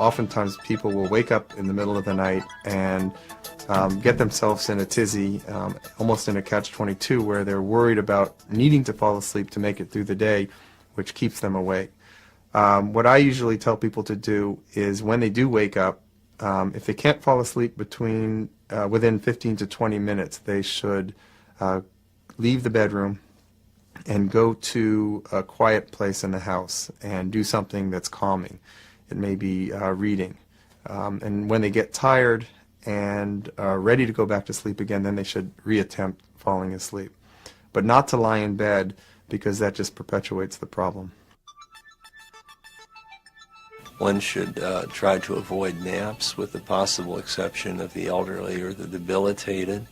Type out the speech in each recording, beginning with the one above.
oftentimes people will wake up in the middle of the night and get themselves in a tizzy, almost in a catch-22, where they're worried about needing to fall asleep to make it through the day, which keeps them awake. What I usually tell people to do is when they do wake up, if they can't fall asleep within 15 to 20 minutes, they should leave the bedroom and go to a quiet place in the house and do something that's calming. It may be reading. And when they get tired and are ready to go back to sleep again, then they should reattempt falling asleep. But not to lie in bed, because that just perpetuates the problem. One should try to avoid naps, with the possible exception of the elderly or the debilitated.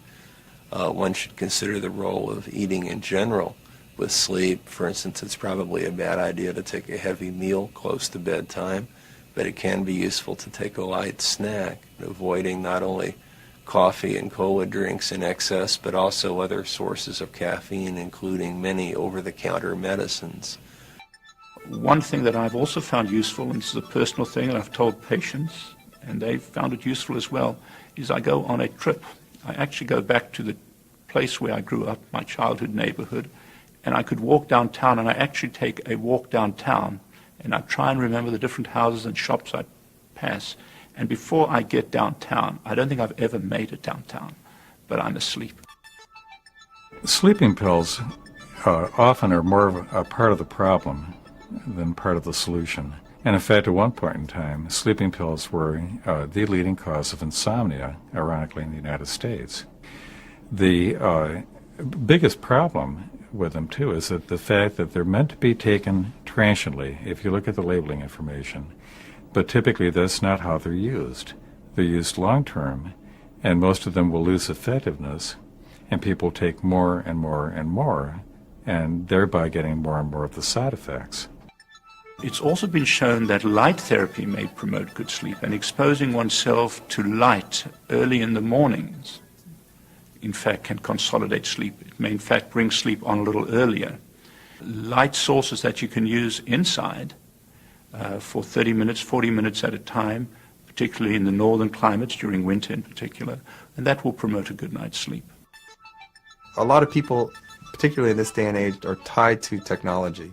One should consider the role of eating in general with sleep. For instance, it's probably a bad idea to take a heavy meal close to bedtime, but it can be useful to take a light snack, avoiding not only coffee and cola drinks in excess, but also other sources of caffeine, including many over-the-counter medicines. One thing that I've also found useful, and this is a personal thing, and I've told patients, and they've found it useful as well, is I go on a trip. I actually go back to the place where I grew up, my childhood neighborhood, and I could walk downtown, and I actually take a walk downtown, and I try and remember the different houses and shops I pass. And before I get downtown, I don't think I've ever made it downtown, but I'm asleep. Sleeping pills often are more of a part of the problem than part of the solution. And in fact, at one point in time, sleeping pills were the leading cause of insomnia, ironically, in the United States. The biggest problem with them, too, is that the fact that they're meant to be taken transiently, if you look at the labeling information, but typically that's not how they're used. They're used long-term, and most of them will lose effectiveness, and people take more and more and more, and thereby getting more and more of the side effects. It's also been shown that light therapy may promote good sleep, and exposing oneself to light early in the mornings, in fact, can consolidate sleep. It may, in fact, bring sleep on a little earlier. Light sources that you can use inside for 30 minutes, 40 minutes at a time, particularly in the northern climates, during winter in particular, and that will promote a good night's sleep. A lot of people, particularly in this day and age, are tied to technology.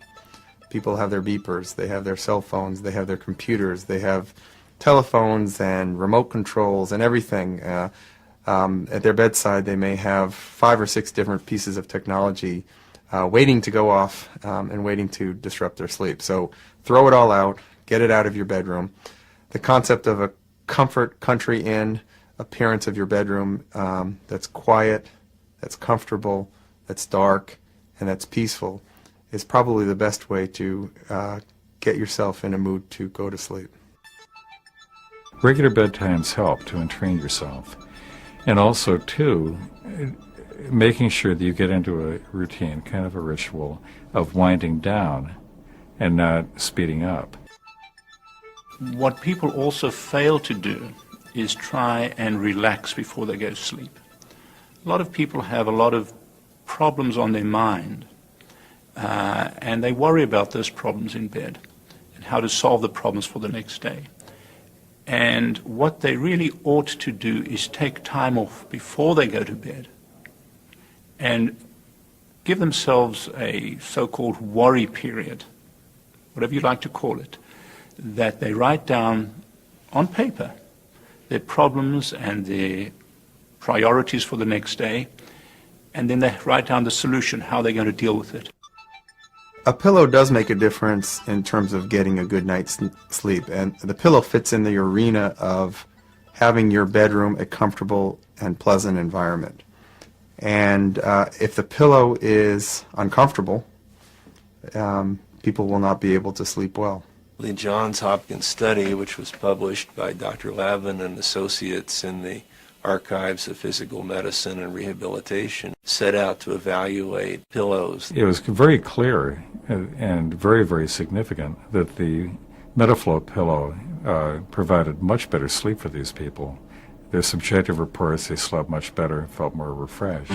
People have their beepers, they have their cell phones, they have their computers, they have telephones and remote controls and everything. At their bedside, they may have 5 or 6 different pieces of technology waiting to go off and waiting to disrupt their sleep. So throw it all out, get it out of your bedroom. The concept of a comfort country inn appearance of your bedroom that's quiet, that's comfortable, that's dark, and that's peaceful is probably the best way to get yourself in a mood to go to sleep. Regular bedtimes help to entrain yourself. And also, too, making sure that you get into a routine, kind of a ritual, of winding down and not speeding up. What people also fail to do is try and relax before they go to sleep. A lot of people have a lot of problems on their mind, and they worry about those problems in bed and how to solve the problems for the next day. And what they really ought to do is take time off before they go to bed and give themselves a so-called worry period, whatever you like to call it, that they write down on paper their problems and their priorities for the next day, and then they write down the solution, how they're going to deal with it. A pillow does make a difference in terms of getting a good night's sleep, and the pillow fits in the arena of having your bedroom a comfortable and pleasant environment. And if the pillow is uncomfortable, people will not be able to sleep well. The Johns Hopkins study, which was published by Dr. Lavin and Associates in the Archives of Physical Medicine and Rehabilitation, set out to evaluate pillows. It was very clear and very, very significant that the Metaflow pillow provided much better sleep for these people. Their subjective reports, they slept much better, felt more refreshed.